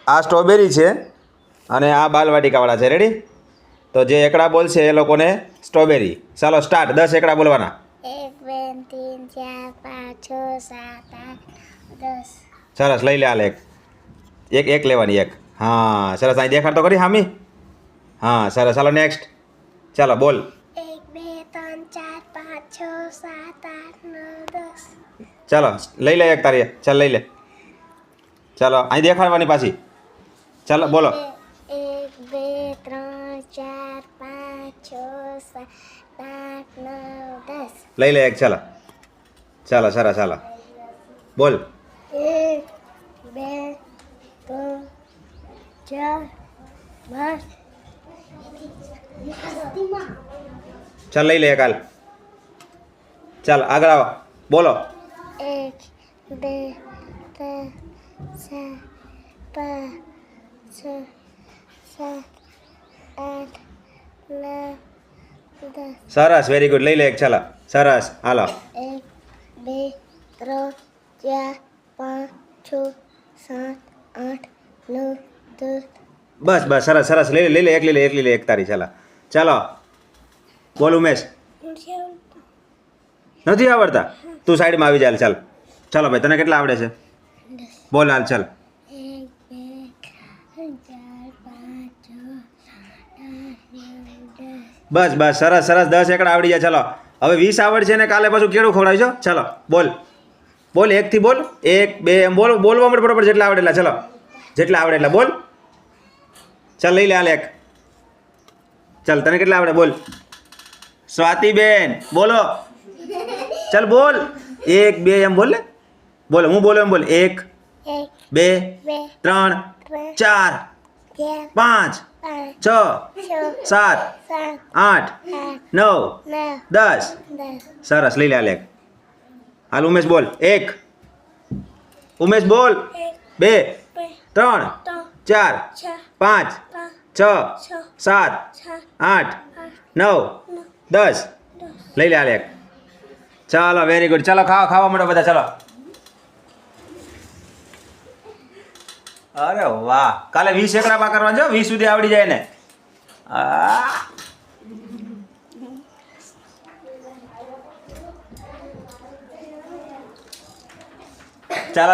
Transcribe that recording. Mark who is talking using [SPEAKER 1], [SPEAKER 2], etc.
[SPEAKER 1] આ સ્ટ્રોબેરી છે અને આ બાલવાટિકાવાળા છે. રેડી? તો જે એકડા બોલશે એ લોકોને સ્ટ્રોબેરી. ચાલો સ્ટાર્ટ. 10 એકડા બોલવાના.
[SPEAKER 2] 1 2 3 4 5 6 7 8 10.
[SPEAKER 1] સરસ. લઈ લે હાલ એક. એક લેવાની એક. હા સરસ. અહીં દેખાડ તો કરી હામી. હા સરસ. ચાલો નેક્સ્ટ. ચાલો બોલ.
[SPEAKER 2] 1 2 3 4 5 6 7 8 9 10.
[SPEAKER 1] ચાલો લઈ લે એક તારી. ચાલ લઈ લે. ચાલો અહીં દેખાડવાની પાછી. ચાલો બોલો.
[SPEAKER 2] 1 2 3 4 5 6 7 8 9 10.
[SPEAKER 1] લઈ લે એક. ચાલો ચાલો સરસ. ચાલો બોલ.
[SPEAKER 2] 1 2 3 4 5.
[SPEAKER 1] ચાલ લઈ લે એક હાલ. ચાલ આગળ આવો. બોલો.
[SPEAKER 2] 1 2 3 4 5 6 7 8 9 10.
[SPEAKER 1] સરસ. Very good. લઈ લે એક. ચાલો સરસ. હાલો.
[SPEAKER 2] 1 2 3 4 5 6 7 8 9 10.
[SPEAKER 1] બસ બસ સરસ સરસ. લઈ લે એક. લઈ લે એક તારી. ચાલો ચાલો બોલ ઉમેશ. નથી આવડતા? તું સાઈડમાં આવી જાય. ચાલ ચાલો ભાઈ તને કેટલા આવડે છે? બોલ હાલ. ચાલ
[SPEAKER 2] 1 2 3 4 5 6 7 8 9 10.
[SPEAKER 1] બસ બસ સરસ સરસ. 10 એકડા આવડી જાય. ચાલો હવે 20 આવડશે ને કાલે પાછું કેળું ખવડાવીશો. ચાલો બોલ બોલ. 1 થી બોલ. 1 2 એમ બોલ. બોલવા મળે બરોબર જેટલા આવડે એટલા. ચાલો જેટલા આવડે એટલા બોલ. ચાલ લઈ લે હાલ એક. ચાલ તને કેટલા આવડે બોલ. સ્વાતિબેન બોલો. ચાલ બોલ. 1 2 એમ બોલ ને. બોલો હું બોલો એમ બોલ. 1
[SPEAKER 2] 1
[SPEAKER 1] 2
[SPEAKER 2] 2
[SPEAKER 1] 3 4 5 6 7 8 9 10. સરસ. લઈ લે હાલ એક. હાલ ઉમેશ બોલ. 1 ઉમેશ બોલ. 2 3 4 5 6 7 8 9 10. લઈ લે હાલ એક. ચાલો વેરી ગુડ. ચાલો ખાવા માંડો બધા. ચાલો. અરે વાહ. કાલે 20 એકડા પા કરવાના છે. 20 સુધી આવડી જાય ને. ચાલો.